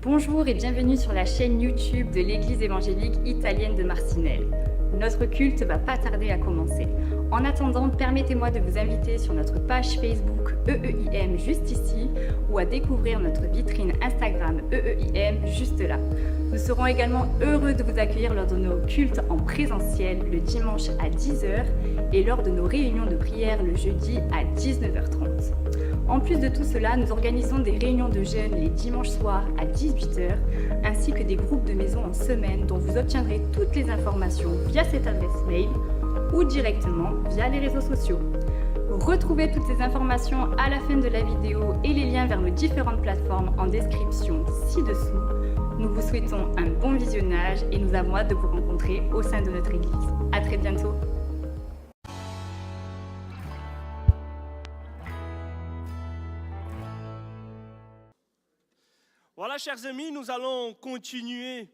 Bonjour et bienvenue sur la chaîne YouTube de l'Église évangélique italienne de Marcinelle. Notre culte va pas tarder à commencer. En attendant, permettez-moi de vous inviter sur notre page Facebook EEIM juste ici ou à découvrir notre vitrine Instagram EEIM juste là. Nous serons également heureux de vous accueillir lors de nos cultes en présentiel le dimanche à 10h et lors de nos réunions de prière le jeudi à 19h30. En plus de tout cela, nous organisons des réunions de jeunes les dimanches soirs à 18h, ainsi que des groupes de maison en semaine dont vous obtiendrez toutes les informations via cette adresse mail ou directement via les réseaux sociaux. Retrouvez toutes ces informations à la fin de la vidéo et les liens vers nos différentes plateformes en description ci-dessous. Nous vous souhaitons un bon visionnage et nous avons hâte de vous rencontrer au sein de notre église. À très bientôt. Voilà, chers amis, nous allons continuer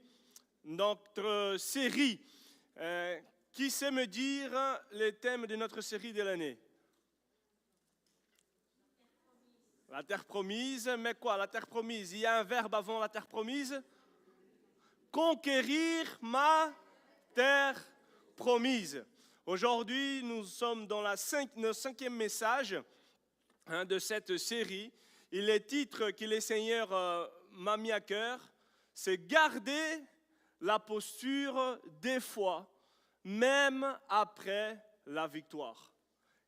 notre série. Qui sait me dire les thèmes de notre série de l'année? La terre promise, mais quoi, la terre promise? Il y a un verbe avant la terre promise. Conquérir ma terre promise. Aujourd'hui, nous sommes dans le cinquième message de cette série. Et le titre que le Seigneur m'a mis à cœur, c'est « Garder la posture des foi, même après la victoire ».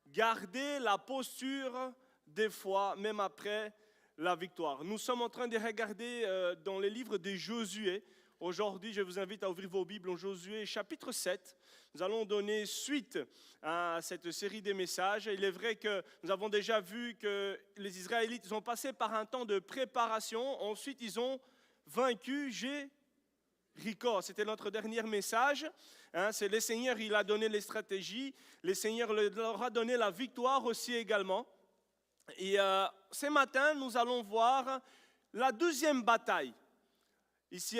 Garder la posture des foi, même après la victoire. Nous sommes en train de regarder dans le livre de Josué. Aujourd'hui, je vous invite à ouvrir vos Bibles en Josué chapitre 7. Nous allons donner suite à cette série de messages. Il est vrai que nous avons déjà vu que les Israélites ont passé par un temps de préparation. Ensuite, ils ont vaincu Jéricho. C'était notre dernier message. C'est le Seigneur, il a donné les stratégies. Le Seigneur leur a donné la victoire aussi également. Et ce matin, nous allons voir la deuxième bataille. Les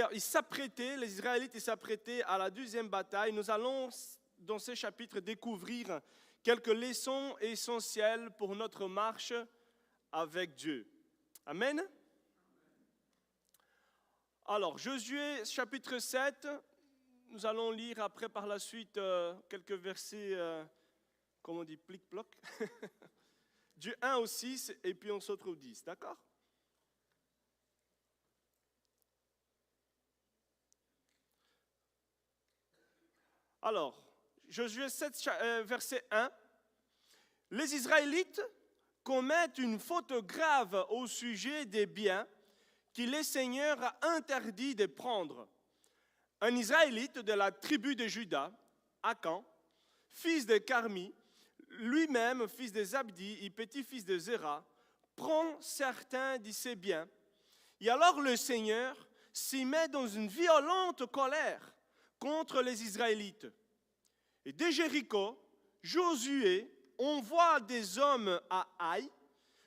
Israélites s'apprêtaient à la deuxième bataille. Nous allons, dans ce chapitre, découvrir quelques leçons essentielles pour notre marche avec Dieu. Amen. Alors, Josué, chapitre 7, nous allons lire après par la suite quelques versets, comment on dit, plic-ploc, du 1 au 6, et puis on saute au 10, d'accord? Alors, Josué 7, verset 1. Les Israélites commettent une faute grave au sujet des biens que le Seigneur a interdit de prendre. Un Israélite de la tribu de Juda, Akan, fils de Carmi, lui-même fils de Zabdi et petit-fils de Zéra, prend certains de ses biens. Et alors le Seigneur s'y met dans une violente colère contre les Israélites. Et de Jéricho, Josué envoie des hommes à Haï,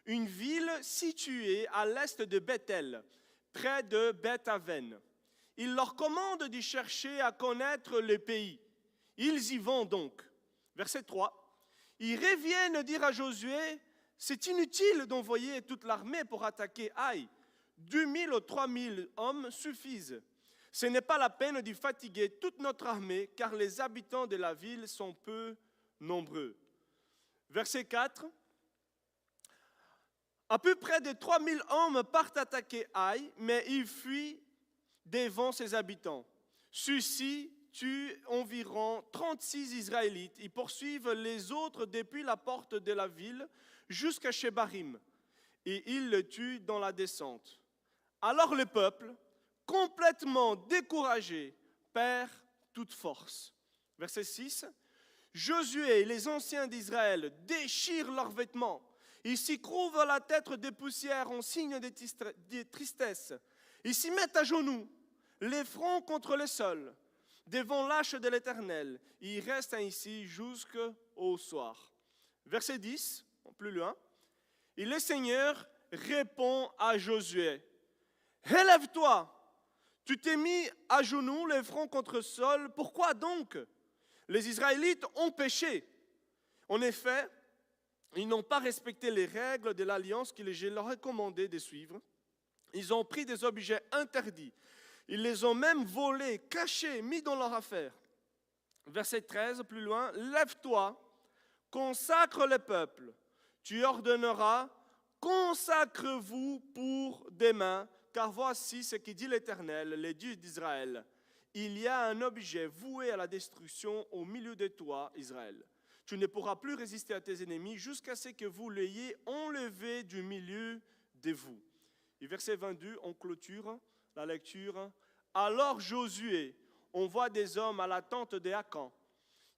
une ville située à l'est de Bethel, près de Beth-Aven. Il leur commande de chercher à connaître le pays. Ils y vont donc. Verset 3. Ils reviennent dire à Josué, c'est inutile d'envoyer toute l'armée pour attaquer Haï. 2000 ou 3000 hommes suffisent. Ce n'est pas la peine de fatiguer toute notre armée, car les habitants de la ville sont peu nombreux. Verset 4. À peu près de 3000 hommes partent attaquer Haï, mais ils fuient devant ses habitants. Ceux-ci tuent environ 36 Israélites. Ils poursuivent les autres depuis la porte de la ville jusqu'à Shebarim, et ils le tuent dans la descente. Alors le peuple, complètement découragé, perd toute force. Verset 6. Josué et les anciens d'Israël déchirent leurs vêtements. Ils s'y couvrent la tête de poussière en signe de tristesse. Ils s'y mettent à genoux, les fronts contre le sol, devant l'arche de l'Éternel. Ils restent ainsi jusqu'au soir. Verset 10, plus loin. Et le Seigneur répond à Josué. Relève-toi, tu t'es mis à genoux, les fronts contre le sol. Pourquoi donc? Les Israélites ont péché. En effet, ils n'ont pas respecté les règles de l'alliance que je leur ai commandé de suivre. Ils ont pris des objets interdits. Ils les ont même volés, cachés, mis dans leur affaire. Verset 13, plus loin. Lève-toi, consacre le peuple. Tu ordonneras, consacre-vous pour demain, car voici ce que dit l'Éternel, le Dieu d'Israël. Il y a un objet voué à la destruction au milieu de toi, Israël. Tu ne pourras plus résister à tes ennemis jusqu'à ce que vous l'ayez enlevé du milieu de vous. Et verset 22, on clôture la lecture. Alors Josué envoie des hommes à la tente de Akan.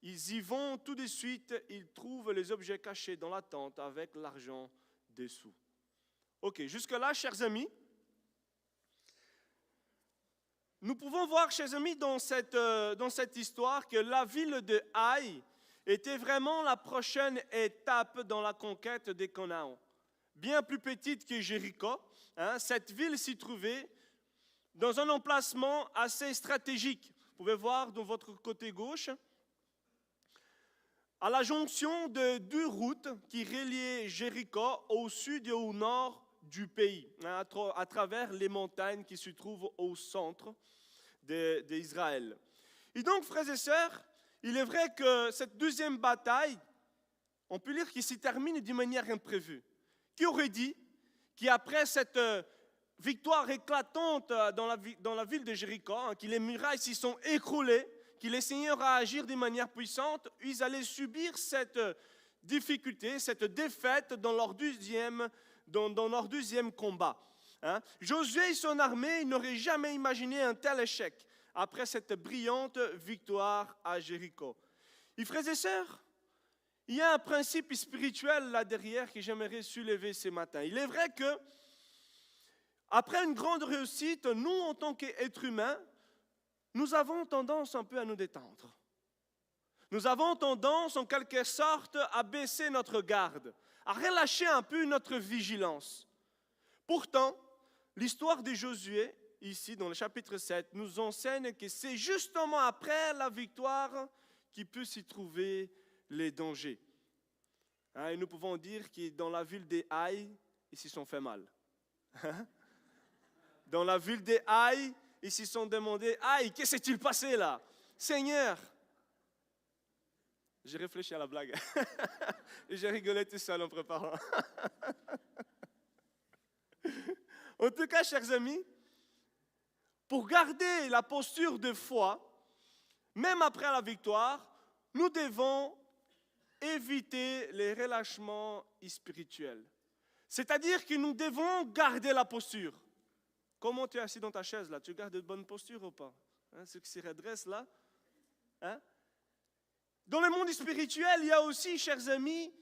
Ils y vont tout de suite, ils trouvent les objets cachés dans la tente avec l'argent dessous. Ok, jusque-là, chers amis, nous pouvons voir, chers amis, dans cette histoire que la ville de Haï était vraiment la prochaine étape dans la conquête des Canaan. Bien plus petite que Jéricho, cette ville s'y trouvait dans un emplacement assez stratégique. Vous pouvez voir dans votre côté gauche, à la jonction de deux routes qui reliaient Jéricho au sud et au nord du pays, à travers les montagnes qui se trouvent au centre d'Israël. Et donc, frères et sœurs, il est vrai que cette deuxième bataille, on peut lire qu'il s'y termine d'une manière imprévue. Qui aurait dit qu'après cette victoire éclatante dans la ville de Jéricho, que les murailles s'y sont écroulées, que les seigneurs à agir d'une manière puissante, ils allaient subir cette difficulté, cette défaite dans leur deuxième combat. Josué et son armée n'auraient jamais imaginé un tel échec après cette brillante victoire à Jéricho. Et frères et sœurs, il y a un principe spirituel là derrière que j'aimerais soulever ce matin. Il est vrai que après une grande réussite, nous en tant qu'êtres humains, nous avons tendance un peu à nous détendre. Nous avons tendance en quelque sorte à baisser notre garde, à relâcher un peu notre vigilance. Pourtant, l'histoire de Josué, ici dans le chapitre 7, nous enseigne que c'est justement après la victoire qu'il peut s'y trouver les dangers. Et nous pouvons dire que dans la ville des Haï, ils s'y sont fait mal. Dans la ville des Haï, ils se sont demandé, Aïe, qu'est-ce qui s'est-il passé là? Seigneur! J'ai réfléchi à la blague. Et j'ai rigolé tout seul en préparant. En tout cas, chers amis, pour garder la posture de foi, même après la victoire, nous devons éviter les relâchements spirituels. C'est-à-dire que nous devons garder la posture. Comment tu es assis dans ta chaise là? Tu gardes de bonne posture ou pas? Ceux qui se redressent là? Dans le monde spirituel, il y a aussi, chers amis,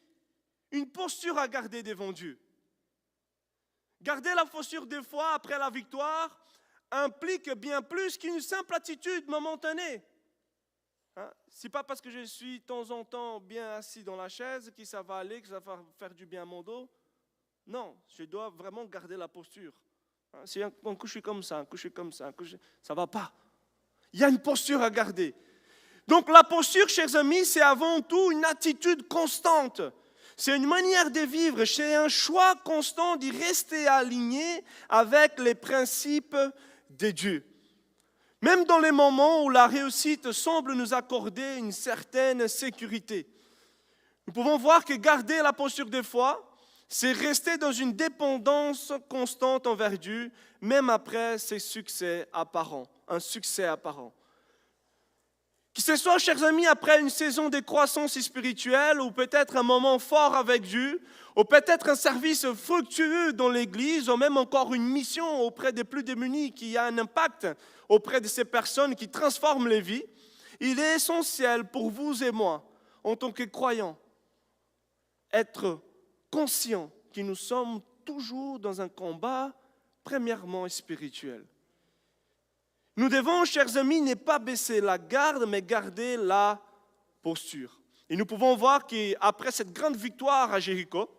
une posture à garder devant Dieu. Garder la posture de foi après la victoire implique bien plus qu'une simple attitude momentanée. Ce n'est pas parce que je suis de temps en temps bien assis dans la chaise que ça va aller, que ça va faire du bien à mon dos. Non, je dois vraiment garder la posture. Si un coup je suis comme ça, un coup je suis comme ça, ça ne va pas. Il y a une posture à garder. Donc la posture, chers amis, c'est avant tout une attitude constante. C'est une manière de vivre, c'est un choix constant d'y rester aligné avec les principes de Dieu. Même dans les moments où la réussite semble nous accorder une certaine sécurité. Nous pouvons voir que garder la posture de foi, c'est rester dans une dépendance constante envers Dieu, même après ses succès apparents, un succès apparent. Que ce soit, chers amis, après une saison de croissance spirituelle, ou peut-être un moment fort avec Dieu, ou peut-être un service fructueux dans l'Église, ou même encore une mission auprès des plus démunis qui a un impact auprès de ces personnes qui transforment les vies, il est essentiel pour vous et moi, en tant que croyants, être conscients que nous sommes toujours dans un combat, premièrement spirituel. Nous devons, chers amis, ne pas baisser la garde, mais garder la posture. Et nous pouvons voir qu'après cette grande victoire à Jéricho,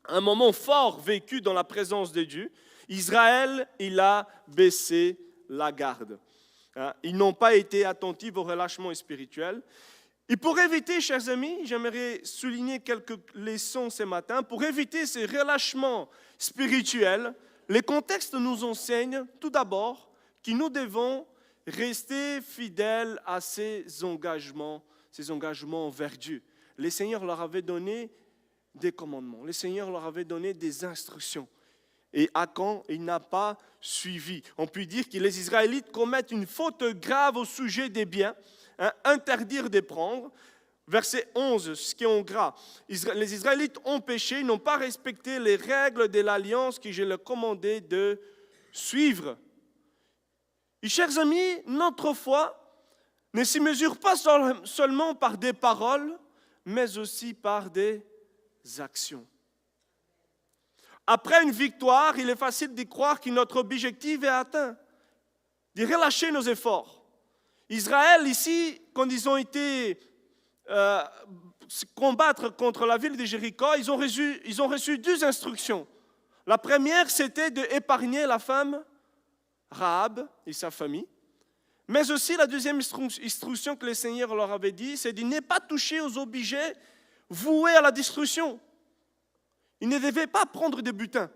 un moment fort vécu dans la présence de Dieu, Israël, il a baissé la garde. Ils n'ont pas été attentifs au relâchement spirituel. Et pour éviter, chers amis, j'aimerais souligner quelques leçons ce matin, pour éviter ces relâchements spirituels, les contextes nous enseignent tout d'abord que nous devons rester fidèles à ces engagements envers Dieu. Le Seigneur leur avait donné des commandements, le Seigneur leur avait donné des instructions. Et Akan, il n'a pas suivi. On peut dire que les Israélites commettent une faute grave au sujet des biens, interdire de prendre. Verset 11, ce qui est en gras. Les Israélites ont péché, ils n'ont pas respecté les règles de l'alliance que je leur commandais de suivre. Et chers amis, notre foi ne se mesure pas seulement par des paroles, mais aussi par des actions. Après une victoire, il est facile de croire que notre objectif est atteint, de relâcher nos efforts. Israël, ici, quand ils ont été combattre contre la ville de Jéricho, ils ont reçu 2 instructions. La première, c'était d'épargner la femme Rahab et sa famille. Mais aussi, la deuxième instruction que le Seigneur leur avait dit, c'est de ne pas toucher aux objets voués à la destruction. Ils ne devaient pas prendre de butin.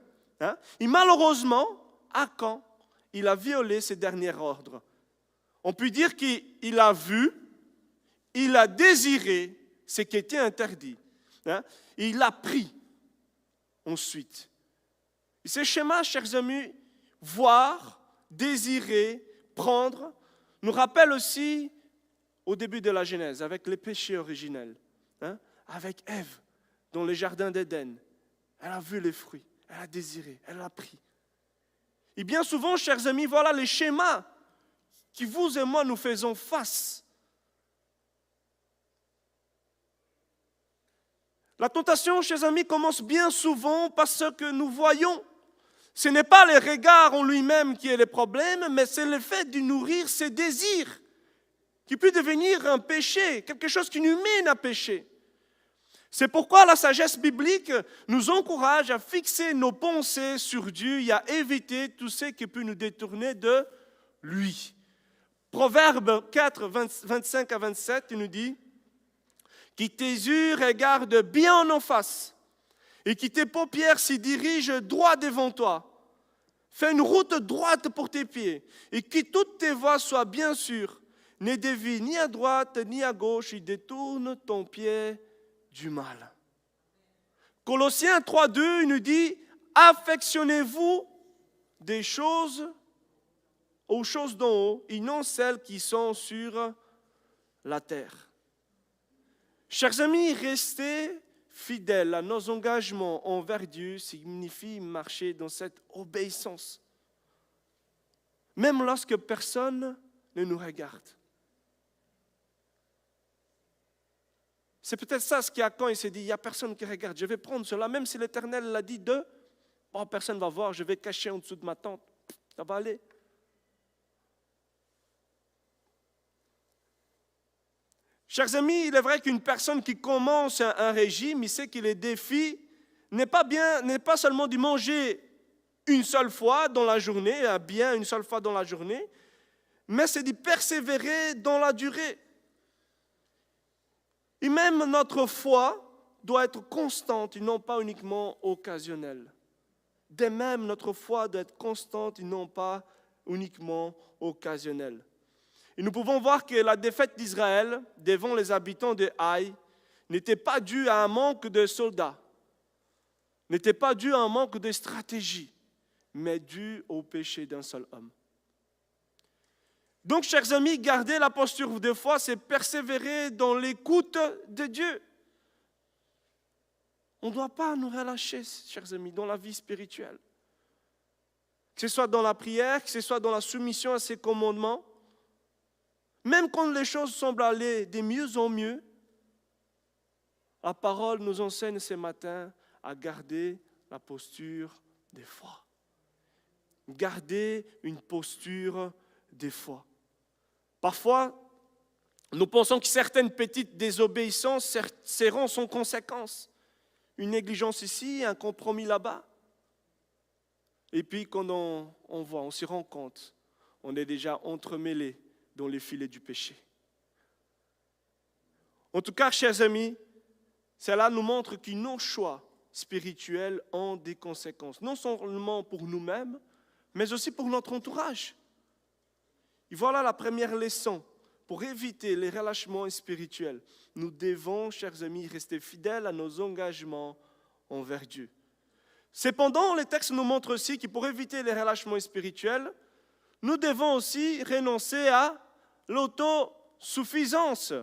Et malheureusement, Akan, il a violé ce dernier ordre. On peut dire qu'il a vu, il a désiré ce qui était interdit. Il l'a pris ensuite. Et ce schéma, chers amis, voir, désirer, prendre, nous rappelle aussi au début de la Genèse, avec les péchés originels, avec Ève, dans le jardin d'Éden. Elle a vu les fruits, elle a désiré, elle a pris. Et bien souvent, chers amis, voilà les schémas que vous et moi nous faisons face. La tentation, chers amis, commence bien souvent par ce que nous voyons. Ce n'est pas le regard en lui-même qui est le problème, mais c'est le fait de nourrir ses désirs qui peut devenir un péché, quelque chose qui nous mène à pécher. C'est pourquoi la sagesse biblique nous encourage à fixer nos pensées sur Dieu et à éviter tout ce qui peut nous détourner de lui. Proverbe 4, 25 à 27, il nous dit « Que tes yeux regardent bien en face et que tes paupières s'y dirigent droit devant toi. Fais une route droite pour tes pieds et que toutes tes voies soient bien sûres. Ne dévie ni à droite ni à gauche et détourne ton pied du mal. » Colossiens 3.2, il nous dit « Affectionnez-vous aux choses d'en haut et non celles qui sont sur la terre. » Chers amis, rester fidèles à nos engagements envers Dieu signifie marcher dans cette obéissance, même lorsque personne ne nous regarde. C'est peut-être ça ce qui a quand il s'est dit, il n'y a personne qui regarde, je vais prendre cela, même si l'Éternel l'a dit personne ne va voir, je vais cacher en dessous de ma tente, ça va aller. Chers amis, il est vrai qu'une personne qui commence un régime, il sait que le défi n'est pas seulement de manger une seule fois dans la journée, bien une seule fois dans la journée, mais c'est de persévérer dans la durée. Et même notre foi doit être constante et non pas uniquement occasionnelle. De même, notre foi doit être constante et non pas uniquement occasionnelle. Et nous pouvons voir que la défaite d'Israël devant les habitants de Haï n'était pas due à un manque de soldats, n'était pas due à un manque de stratégie, mais due au péché d'un seul homme. Donc, chers amis, garder la posture de foi, c'est persévérer dans l'écoute de Dieu. On ne doit pas nous relâcher, chers amis, dans la vie spirituelle. Que ce soit dans la prière, que ce soit dans la soumission à ses commandements, même quand les choses semblent aller de mieux en mieux, la parole nous enseigne ce matin à garder la posture de foi. Garder une posture de foi. Parfois, nous pensons que certaines petites désobéissances seront sans conséquence. Une négligence ici, un compromis là-bas. Et puis quand on se rend compte, on est déjà entremêlé dans les filets du péché. En tout cas, chers amis, cela nous montre que nos choix spirituelles ont des conséquences, non seulement pour nous-mêmes, mais aussi pour notre entourage. Et voilà la première leçon. Pour éviter les relâchements spirituels, nous devons, chers amis, rester fidèles à nos engagements envers Dieu. Cependant, les textes nous montrent aussi que pour éviter les relâchements spirituels, nous devons aussi renoncer à l'autosuffisance.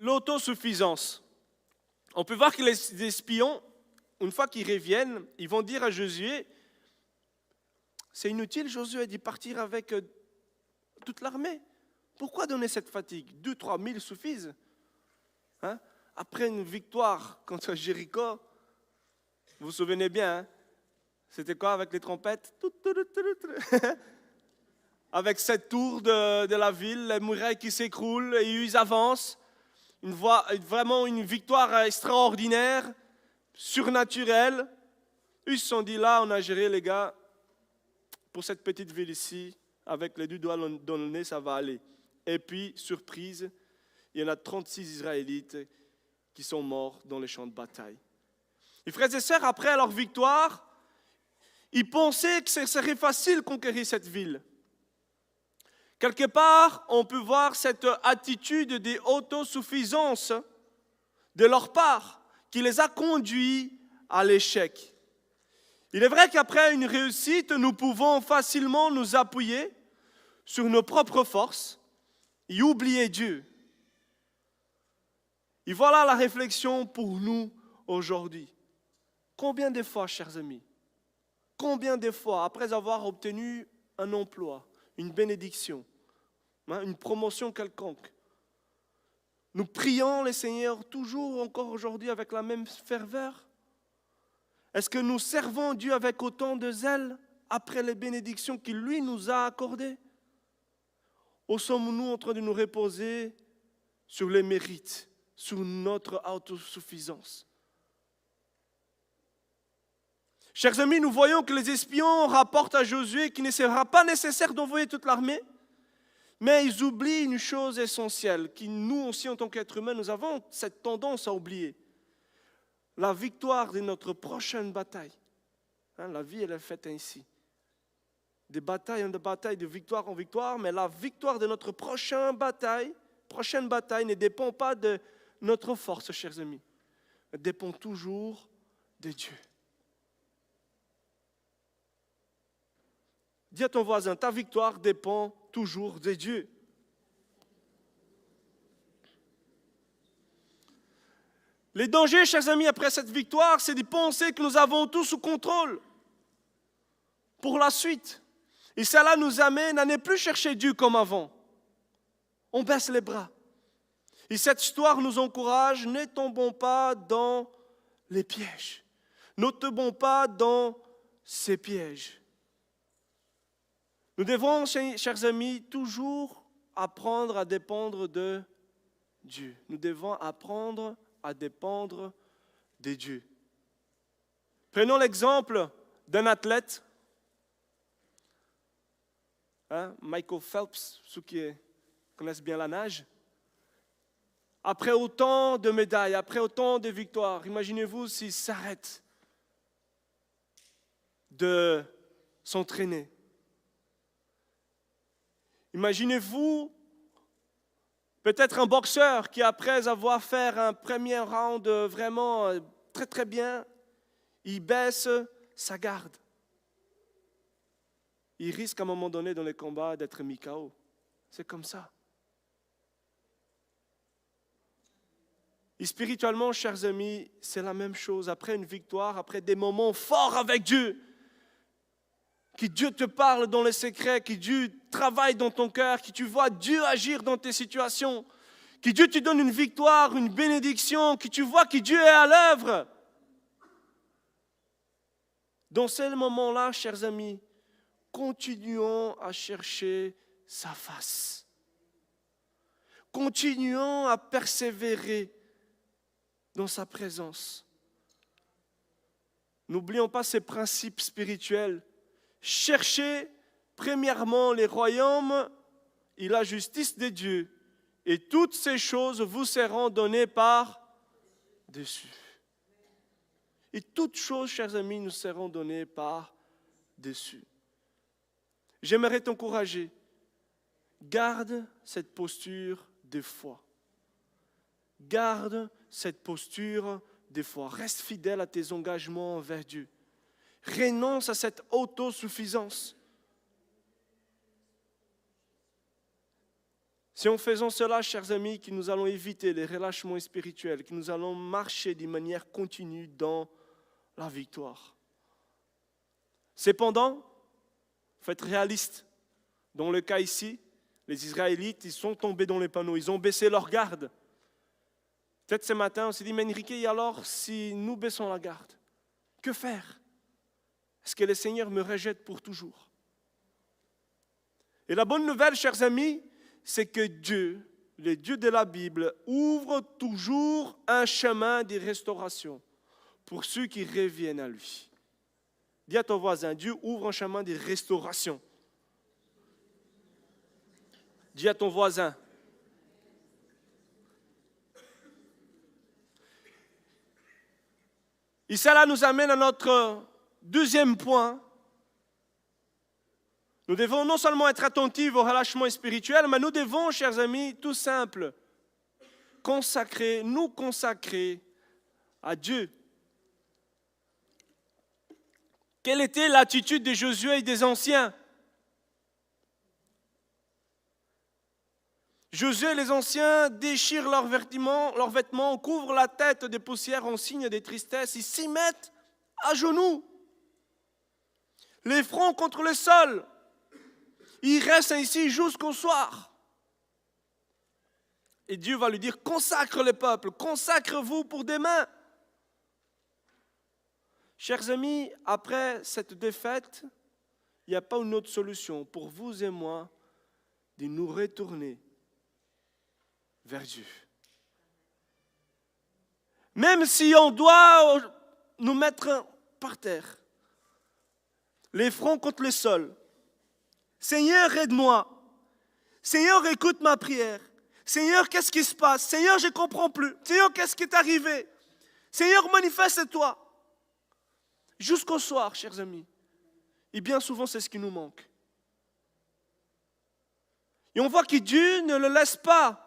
L'autosuffisance. On peut voir que les espions, une fois qu'ils reviennent, ils vont dire à Josué, c'est inutile, Josué, d'y partir avec toute l'armée. Pourquoi donner cette fatigue? 2-3 000 suffisent. Hein? Après une victoire contre Jéricho, vous vous souvenez bien, hein? C'était quoi avec les trompettes? Avec cette tour de la ville, les murailles qui s'écroulent et ils avancent. Vraiment une victoire extraordinaire, surnaturelle. Ils se sont dit, là, on a géré, les gars, pour cette petite ville ici, avec les 2 doigts dans le nez, ça va aller. Et puis, surprise, il y en a 36 Israélites qui sont morts dans les champs de bataille. Et frères et sœurs, après leur victoire, ils pensaient que ce serait facile de conquérir cette ville. Quelque part, on peut voir cette attitude d'autosuffisance de leur part qui les a conduits à l'échec. Il est vrai qu'après une réussite, nous pouvons facilement nous appuyer sur nos propres forces et oublier Dieu. Et voilà la réflexion pour nous aujourd'hui. Combien de fois, chers amis, combien de fois, après avoir obtenu un emploi, une bénédiction, une promotion quelconque, nous prions le Seigneur toujours encore aujourd'hui avec la même ferveur? Est-ce que nous servons Dieu avec autant de zèle après les bénédictions qu'il lui nous a accordées? Ou sommes-nous en train de nous reposer sur les mérites, sur notre autosuffisance? Chers amis, nous voyons que les espions rapportent à Josué qu'il ne sera pas nécessaire d'envoyer toute l'armée, mais ils oublient une chose essentielle, que nous aussi en tant qu'êtres humains, nous avons cette tendance à oublier. La victoire de notre prochaine bataille. La vie, elle est faite ainsi. De bataille en bataille, de victoire en victoire, mais la victoire de notre prochaine bataille ne dépend pas de notre force, chers amis. Elle dépend toujours de Dieu. Dis à ton voisin, ta victoire dépend toujours de Dieu. Les dangers, chers amis, après cette victoire, c'est de penser que nous avons tout sous contrôle pour la suite. Et cela nous amène à ne plus chercher Dieu comme avant. On baisse les bras. Et cette histoire nous encourage, ne tombons pas dans les pièges. Ne tombons pas dans ces pièges. Nous devons, chers amis, toujours apprendre à dépendre de Dieu. Nous devons apprendre à dépendre de Dieu. Prenons l'exemple d'un athlète, Michael Phelps, ceux qui connaissent bien la nage. Après autant de médailles, après autant de victoires, imaginez-vous s'il s'arrête de s'entraîner. Imaginez-vous peut-être un boxeur qui, après avoir fait un premier round vraiment très très bien, il baisse sa garde. Il risque à un moment donné dans les combats d'être mis KO. C'est comme ça. Et spirituellement, chers amis, c'est la même chose. Après une victoire, après des moments forts avec Dieu, que Dieu te parle dans les secrets, que Dieu travaille dans ton cœur, que tu vois Dieu agir dans tes situations, que Dieu te donne une victoire, une bénédiction, que tu vois que Dieu est à l'œuvre. Dans ces moments-là, chers amis, continuons à chercher sa face. Continuons à persévérer dans sa présence. N'oublions pas ces principes spirituels. Cherchez premièrement les royaumes et la justice de Dieu, et toutes ces choses vous seront données par-dessus. Et toutes choses, chers amis, nous seront données par-dessus. J'aimerais t'encourager. Garde cette posture de foi. Garde cette posture de foi. Reste fidèle à tes engagements envers Dieu. Renonce à cette autosuffisance. C'est en faisant cela, chers amis, que nous allons éviter les relâchements spirituels, que nous allons marcher d'une manière continue dans la victoire. Cependant, il faut être réaliste. Dans le cas ici, les Israélites, ils sont tombés dans les panneaux, ils ont baissé leur garde. Peut-être ce matin, on s'est dit, mais Enrique, et alors si nous baissons la garde, que faire? Est-ce que le Seigneur me rejette pour toujours? Et la bonne nouvelle, chers amis, c'est que Dieu, le Dieu de la Bible, ouvre toujours un chemin de restauration pour ceux qui reviennent à lui. Dis à ton voisin, Dieu ouvre un chemin de restauration. Dis à ton voisin. Et cela nous amène à notre deuxième point. Nous devons non seulement être attentifs au relâchement spirituel, mais nous devons, chers amis, tout simple, nous consacrer à Dieu. Quelle était l'attitude de Josué et des anciens? Josué et les anciens déchirent leurs vêtements, couvrent la tête de poussière en signe de tristesse, ils s'y mettent à genoux, les fronts contre le sol. Ils restent ainsi jusqu'au soir. Et Dieu va lui dire, consacre le peuple, consacre-vous pour demain. Chers amis, après cette défaite, il n'y a pas une autre solution pour vous et moi de nous retourner vers Dieu. Même si on doit nous mettre par terre, les fronts contre le sol. Seigneur, aide-moi. Seigneur, écoute ma prière. Seigneur, qu'est-ce qui se passe? Seigneur, je ne comprends plus. Seigneur, qu'est-ce qui est arrivé? Seigneur, manifeste-toi. Jusqu'au soir, chers amis. Et bien souvent, c'est ce qui nous manque. Et on voit que Dieu ne le laisse pas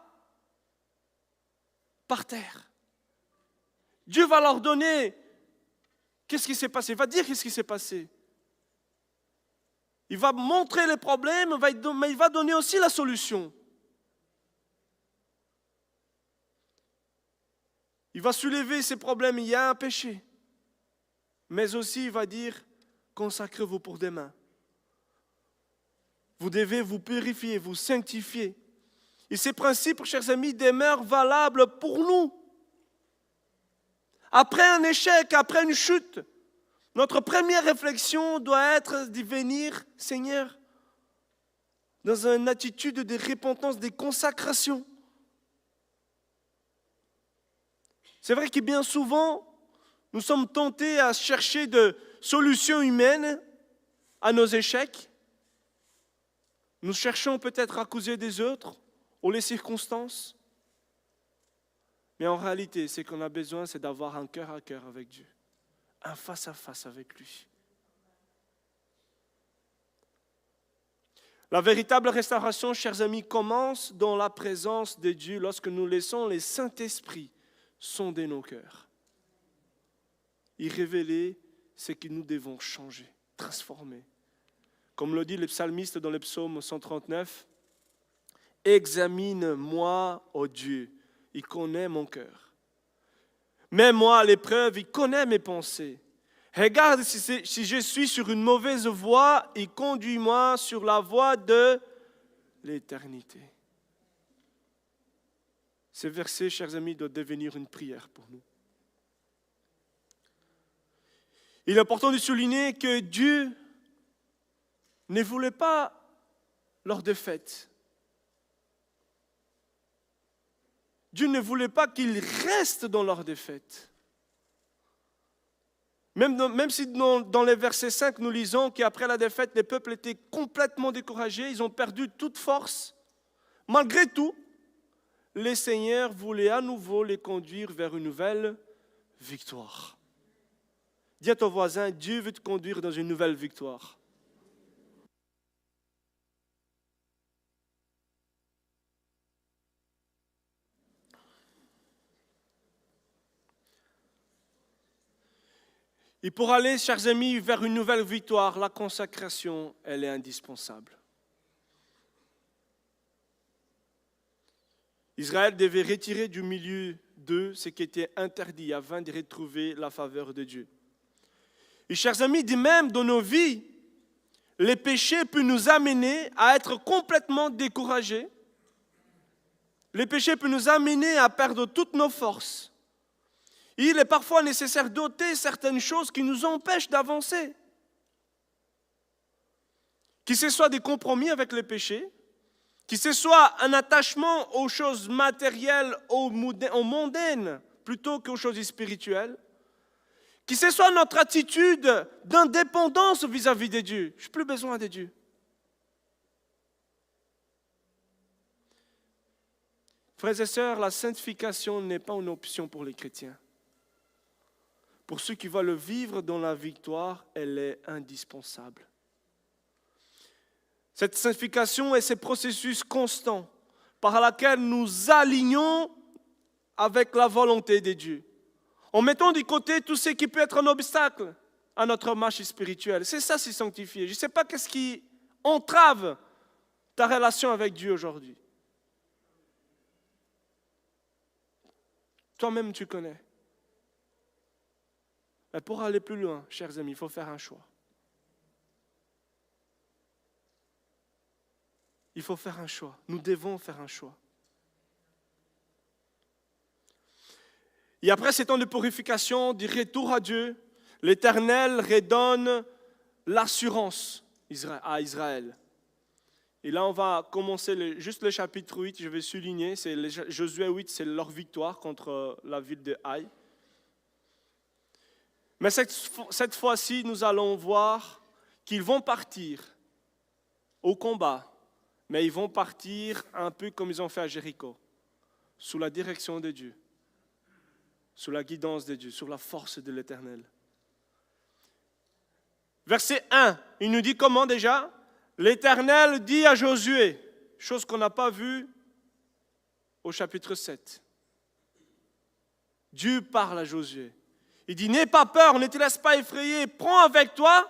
par terre. Dieu va leur donner qu'est-ce qui s'est passé. Il va dire qu'est-ce qui s'est passé. Il va montrer les problèmes, mais il va donner aussi la solution. Il va soulever ces problèmes, il y a un péché. Mais aussi, il va dire, consacrez-vous pour demain. Vous devez vous purifier, vous sanctifier. Et ces principes, chers amis, demeurent valables pour nous. Après un échec, après une chute, notre première réflexion doit être de venir, Seigneur, dans une attitude de repentance, de consacration. C'est vrai que bien souvent, nous sommes tentés à chercher de solutions humaines à nos échecs. Nous cherchons peut-être à causer des autres ou les circonstances. Mais en réalité, ce qu'on a besoin, c'est d'avoir un cœur à cœur avec Dieu. Un face-à-face avec lui. La véritable restauration, chers amis, commence dans la présence de Dieu lorsque nous laissons le Saint-Esprit sonder nos cœurs. Et révéler ce que nous devons changer, transformer. Comme le dit le psalmiste dans le psaume 139, « Examine-moi, ô Dieu, il connaît mon cœur. Mets-moi à l'épreuve, il connaît mes pensées. Regarde si je suis sur une mauvaise voie et conduis-moi sur la voie de l'éternité. » Ces versets, chers amis, doivent devenir une prière pour nous. Il est important de souligner que Dieu ne voulait pas leur défaite. Dieu ne voulait pas qu'ils restent dans leur défaite. Même si dans les versets 5, nous lisons qu'après la défaite, les peuples étaient complètement découragés, ils ont perdu toute force. malgré tout, le Seigneur voulait à nouveau les conduire vers une nouvelle victoire. Dis à ton voisin, Dieu veut te conduire dans une nouvelle victoire. Et pour aller, chers amis, vers une nouvelle victoire, la consacration, elle est indispensable. Israël devait retirer du milieu d'eux ce qui était interdit afin de retrouver la faveur de Dieu. Et chers amis, de même dans nos vies, les péchés peuvent nous amener à être complètement découragés. Les péchés peuvent nous amener à perdre toutes nos forces. Il est parfois nécessaire d'ôter certaines choses qui nous empêchent d'avancer. Que ce soit des compromis avec les péchés, que ce soit un attachement aux choses matérielles, aux mondaines, plutôt qu'aux choses spirituelles, que ce soit notre attitude d'indépendance vis-à-vis de Dieu. Je n'ai plus besoin de Dieu. Frères et sœurs, la sanctification n'est pas une option pour les chrétiens. Pour ceux qui veulent vivre dans la victoire, elle est indispensable. Cette sanctification est ce processus constant par lequel nous alignons avec la volonté de Dieu, en mettant de côté tout ce qui peut être un obstacle à notre marche spirituelle. C'est ça, c'est sanctifier. Je ne sais pas qu'est-ce qui entrave ta relation avec Dieu aujourd'hui. Toi-même, tu connais. Mais pour aller plus loin, chers amis, il faut faire un choix. Il faut faire un choix. Nous devons faire un choix. Et après ces temps de purification, du retour à Dieu, l'Éternel redonne l'assurance à Israël. Et là, on va commencer juste le chapitre 8, je vais souligner, c'est Josué 8, c'est leur victoire contre la ville de Haï. Mais cette fois-ci, nous allons voir qu'ils vont partir au combat, mais ils vont partir un peu comme ils ont fait à Jéricho, sous la direction de Dieu, sous la guidance de Dieu, sous la force de l'Éternel. Verset 1, il nous dit comment déjà ? L'Éternel dit à Josué, chose qu'on n'a pas vue au chapitre 7. Dieu parle à Josué. Il dit, n'aie pas peur, ne te laisse pas effrayer, prends avec toi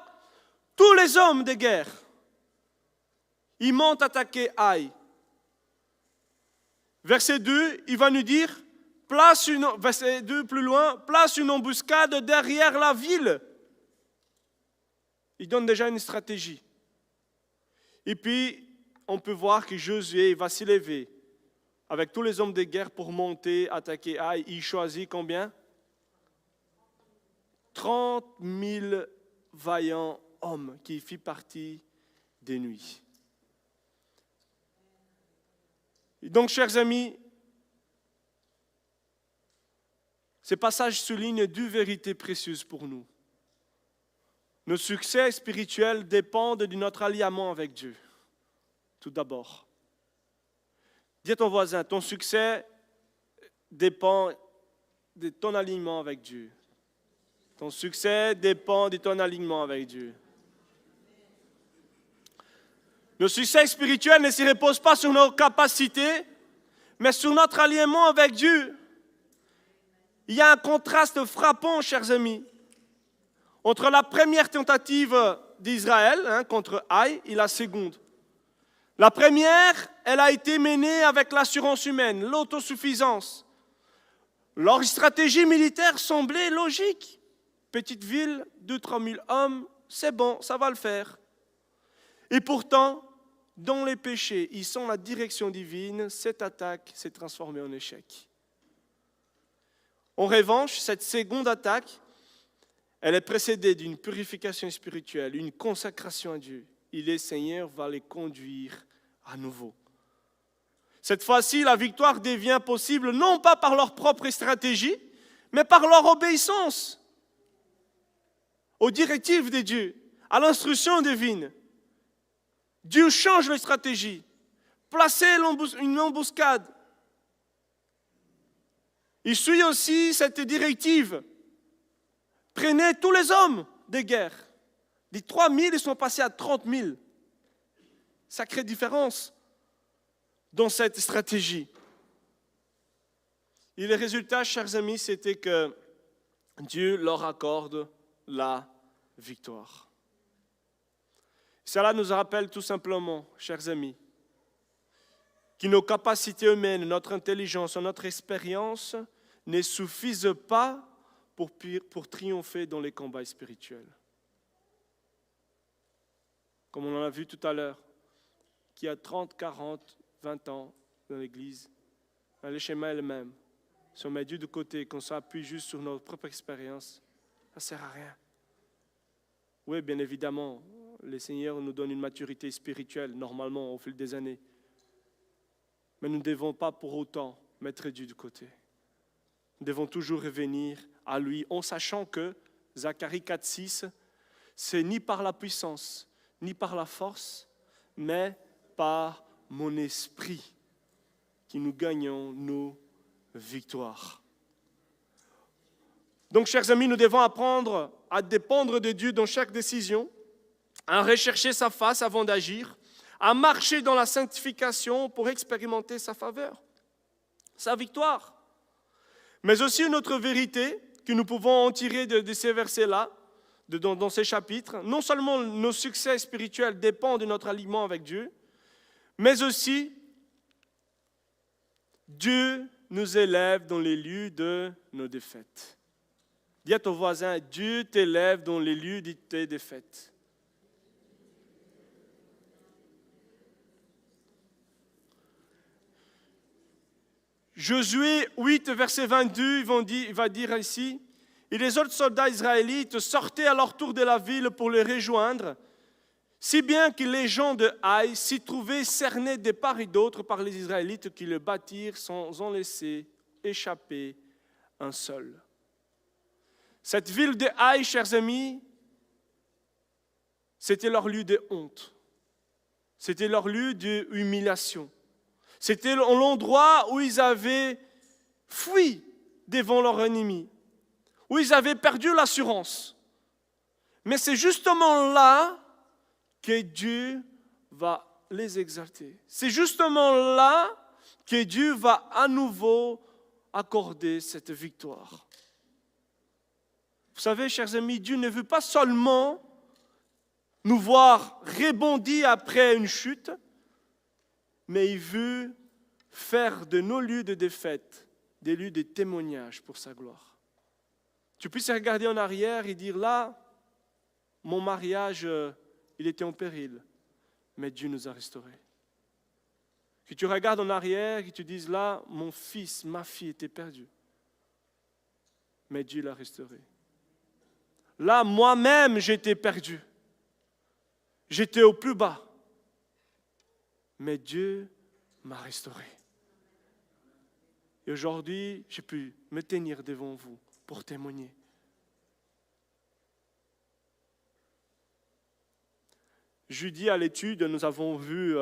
tous les hommes de guerre. Ils montent attaquer Haï. Verset 2, il va nous dire, verset 2 plus loin, place une embuscade derrière la ville. Il donne déjà une stratégie. Et puis, on peut voir que Josué va s'élever avec tous les hommes de guerre pour monter, attaquer Haï. Il choisit combien ? 30 000 vaillants hommes qui fit partie des nuits. Et donc, chers amis, ce passage souligne deux vérités précieuses pour nous. Nos succès spirituels dépendent de notre alliement avec Dieu, tout d'abord. Dis à ton voisin, ton succès dépend de ton alignement avec Dieu. Ton succès dépend de ton alignement avec Dieu. Le succès spirituel ne se repose pas sur nos capacités, mais sur notre alignement avec Dieu. Il y a un contraste frappant, chers amis, entre la première tentative d'Israël contre Haï et la seconde. La première, elle a été menée avec l'assurance humaine, l'autosuffisance. Leur stratégie militaire semblait logique. Petite ville, 2-3 000 hommes, c'est bon, ça va le faire. Et pourtant, dans les péchés, ils sont la direction divine, cette attaque s'est transformée en échec. En revanche, cette seconde attaque, elle est précédée d'une purification spirituelle, une consacration à Dieu. Et le Seigneur va les conduire à nouveau. Cette fois-ci, la victoire devient possible non pas par leur propre stratégie, mais par leur obéissance aux directives de Dieu, à l'instruction divine. Dieu change la stratégie. placez une embuscade. Il suit aussi cette directive. Prenez tous les hommes de guerre. Des 3 000, ils sont passés à 30 000. Sacrée différence dans cette stratégie. Et le résultat, chers amis, c'était que Dieu leur accorde la victoire. Cela nous rappelle tout simplement, chers amis, que nos capacités humaines, notre intelligence, notre expérience ne suffisent pas pour triompher dans les combats spirituels. Comme on en a vu tout à l'heure, qui a 30, 40, 20 ans dans l'Église, le schéma est le même. Si on met Dieu de côté, qu'on s'appuie juste sur notre propre expérience, ça ne sert à rien. Oui, bien évidemment, le Seigneur nous donne une maturité spirituelle, normalement, au fil des années. Mais nous ne devons pas pour autant mettre Dieu de côté. Nous devons toujours revenir à lui, en sachant que, Zacharie 4,6, c'est ni par la puissance, ni par la force, mais par mon esprit que nous gagnons nos victoires. Donc, chers amis, nous devons apprendre à dépendre de Dieu dans chaque décision, à rechercher sa face avant d'agir, à marcher dans la sanctification pour expérimenter sa faveur, sa victoire. Mais aussi une autre vérité que nous pouvons en tirer de ces versets-là, dans ces chapitres. Non seulement nos succès spirituels dépendent de notre alignement avec Dieu, mais aussi Dieu nous élève dans les lieux de nos défaites. Dis à ton voisin, Dieu t'élève dans les lieux de tes défaites. Josué 8, verset 22, il va dire ici, « Et les autres soldats israélites sortaient à leur tour de la ville pour les rejoindre, si bien que les gens de Haï s'y trouvaient cernés de part et d'autre par les Israélites qui le battirent sans en laisser échapper un seul. » Cette ville de Haï, chers amis, c'était leur lieu de honte. C'était leur lieu d'humiliation. C'était l'endroit où ils avaient fui devant leur ennemi, où ils avaient perdu l'assurance. Mais c'est justement là que Dieu va les exalter. C'est justement là que Dieu va à nouveau accorder cette victoire. Vous savez, chers amis, Dieu ne veut pas seulement nous voir rebondir après une chute, mais il veut faire de nos lieux de défaite des lieux de témoignage pour sa gloire. Tu puisses regarder en arrière et dire, là, mon mariage, il était en péril, mais Dieu nous a restaurés. Que tu regardes en arrière et tu dises, là, mon fils, ma fille était perdue, mais Dieu l'a restauré. Là, moi-même, j'étais perdu. J'étais au plus bas. Mais Dieu m'a restauré. Et aujourd'hui, j'ai pu me tenir devant vous pour témoigner. Jeudi, à l'étude, nous avons vu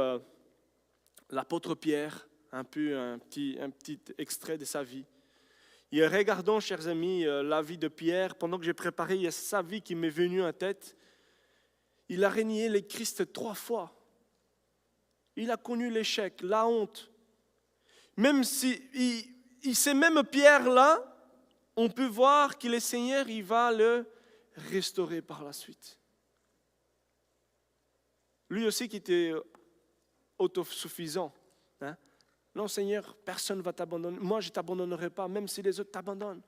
l'apôtre Pierre, un petit extrait de sa vie. Et regardons, chers amis, la vie de Pierre, pendant que j'ai préparé, il y a sa vie qui m'est venue en tête. Il a renié le Christ 3 fois. Il a connu l'échec, la honte. Même si, c'est même Pierre-là, on peut voir que le Seigneur, il va le restaurer par la suite. Lui aussi qui était autosuffisant. Hein? Non, Seigneur, personne ne va t'abandonner. Moi, je ne t'abandonnerai pas, même si les autres t'abandonnent.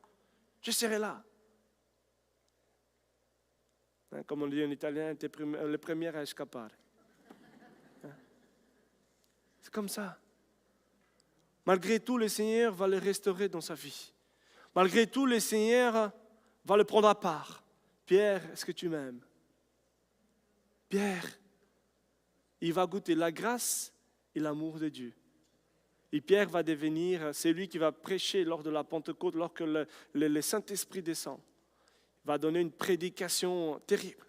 Je serai là. Hein, comme on dit en italien, le premier à escapare. Hein? C'est comme ça. Malgré tout, le Seigneur va le restaurer dans sa vie. Malgré tout, le Seigneur va le prendre à part. Pierre, est-ce que tu m'aimes? Pierre, il va goûter la grâce et l'amour de Dieu. Et Pierre va devenir celui qui va prêcher lors de la Pentecôte, lorsque le Saint-Esprit descend. Il va donner une prédication terrible.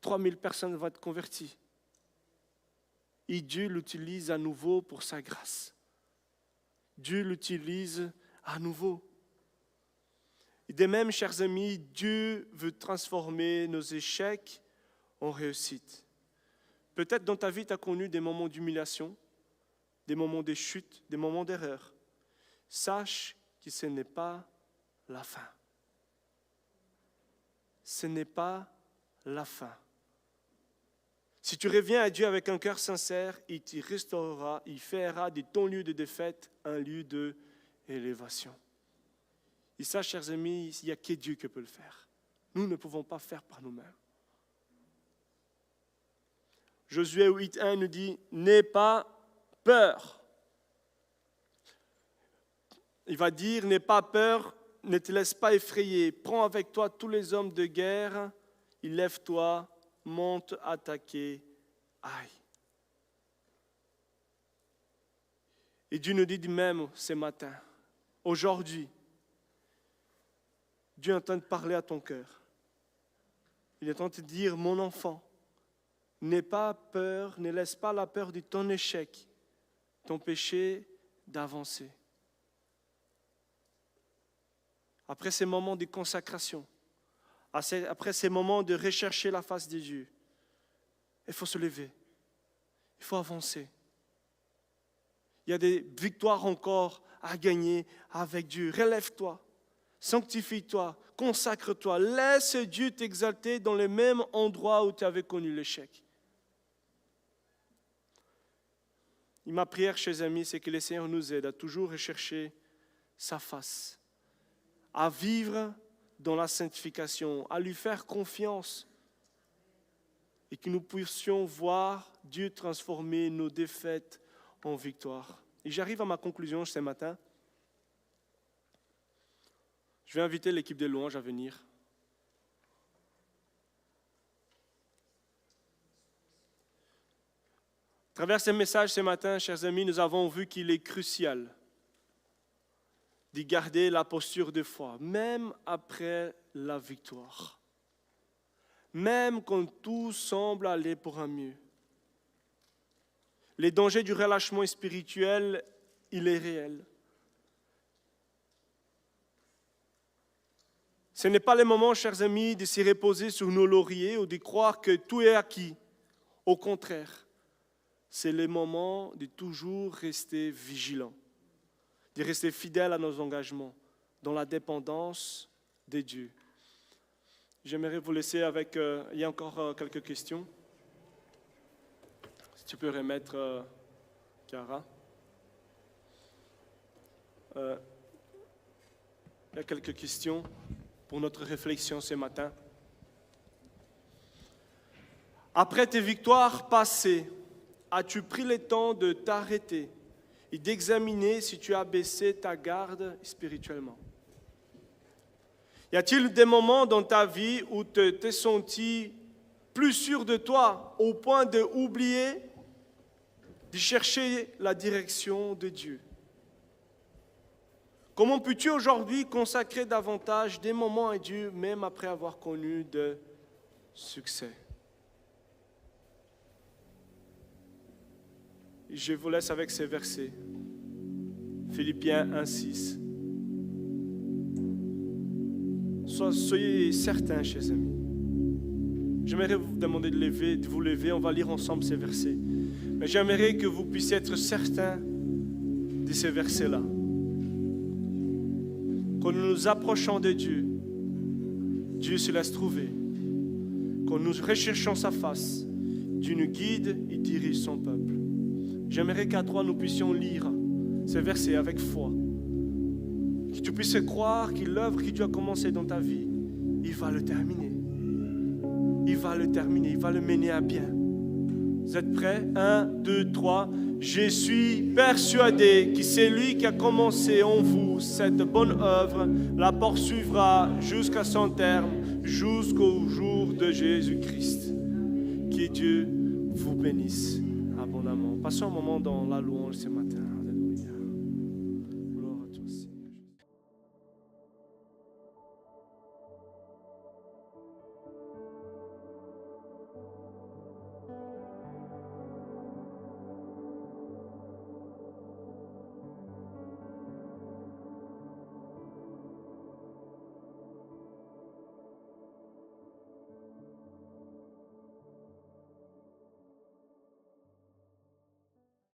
3000 personnes vont être converties. et Dieu l'utilise à nouveau pour sa grâce. Dieu l'utilise à nouveau. Et de même, chers amis, Dieu veut transformer nos échecs en réussite. Peut-être dans ta vie, tu as connu des moments d'humiliation, des moments de chute, des moments d'erreur. Sache que ce n'est pas la fin. Ce n'est pas la fin. Si tu reviens à Dieu avec un cœur sincère, il t'y restaurera, il fera de ton lieu de défaite un lieu d'élévation. Et ça, chers amis, il n'y a que Dieu qui peut le faire. Nous ne pouvons pas faire par nous-mêmes. Josué 8.1 nous dit, n'aie pas peur. Il va dire, n'aie pas peur, ne te laisse pas effrayer. Prends avec toi tous les hommes de guerre, lève-toi, monte, attaquer, aille. Et Dieu nous dit de même ce matin, aujourd'hui, Dieu est en train de parler à ton cœur. Il est en train de te dire, mon enfant, n'aie pas peur, ne laisse pas la peur de ton échec t'empêcher d'avancer. Après ces moments de consacration, après ces moments de rechercher la face de Dieu, il faut se lever, il faut avancer. Il y a des victoires encore à gagner avec Dieu. Relève-toi, sanctifie-toi, consacre-toi, laisse Dieu t'exalter dans le même endroit où tu avais connu l'échec. Et ma prière, chers amis, c'est que le Seigneur nous aide à toujours rechercher sa face, à vivre dans la sanctification, à lui faire confiance et que nous puissions voir Dieu transformer nos défaites en victoire. Et j'arrive à ma conclusion ce matin. Je vais inviter l'équipe de louanges à venir. À travers ce message ce matin, chers amis, nous avons vu qu'il est crucial de garder la posture de foi, même après la victoire. Même quand tout semble aller pour un mieux. Le danger du relâchement spirituel, il est réel. Ce n'est pas le moment, chers amis, de se reposer sur nos lauriers ou de croire que tout est acquis. Au contraire, c'est le moment de toujours rester vigilant, de rester fidèle à nos engagements, dans la dépendance de Dieu. J'aimerais vous laisser avec, il y a encore quelques questions. Si tu peux remettre Chiara. Il y a quelques questions pour notre réflexion ce matin. Après tes victoires passées, as-tu pris le temps de t'arrêter et d'examiner si tu as baissé ta garde spirituellement? Y a-t-il des moments dans ta vie où tu t'es senti plus sûr de toi au point d'oublier de chercher la direction de Dieu? Comment peux-tu aujourd'hui consacrer davantage des moments à Dieu, même après avoir connu de succès? Je vous laisse avec ces versets. Philippiens 1,6. Soyez certains, chers amis. J'aimerais vous demander de vous lever, on va lire ensemble ces versets. Mais j'aimerais que vous puissiez être certains de ces versets-là. Quand nous nous approchons de Dieu, Dieu se laisse trouver. Quand nous recherchons sa face, Dieu nous guide et dirige son peuple. J'aimerais qu'à toi nous puissions lire ces versets avec foi. Que tu puisses croire que l'œuvre que Dieu a commencée dans ta vie, il va le terminer. Il va le terminer, il va le mener à bien. Vous êtes prêts? 1, 2, 3. Je suis persuadé que c'est lui qui a commencé en vous cette bonne œuvre, la poursuivra jusqu'à son terme, jusqu'au jour de Jésus-Christ. Que Dieu vous bénisse abondamment. Passons un moment dans la louange ce matin.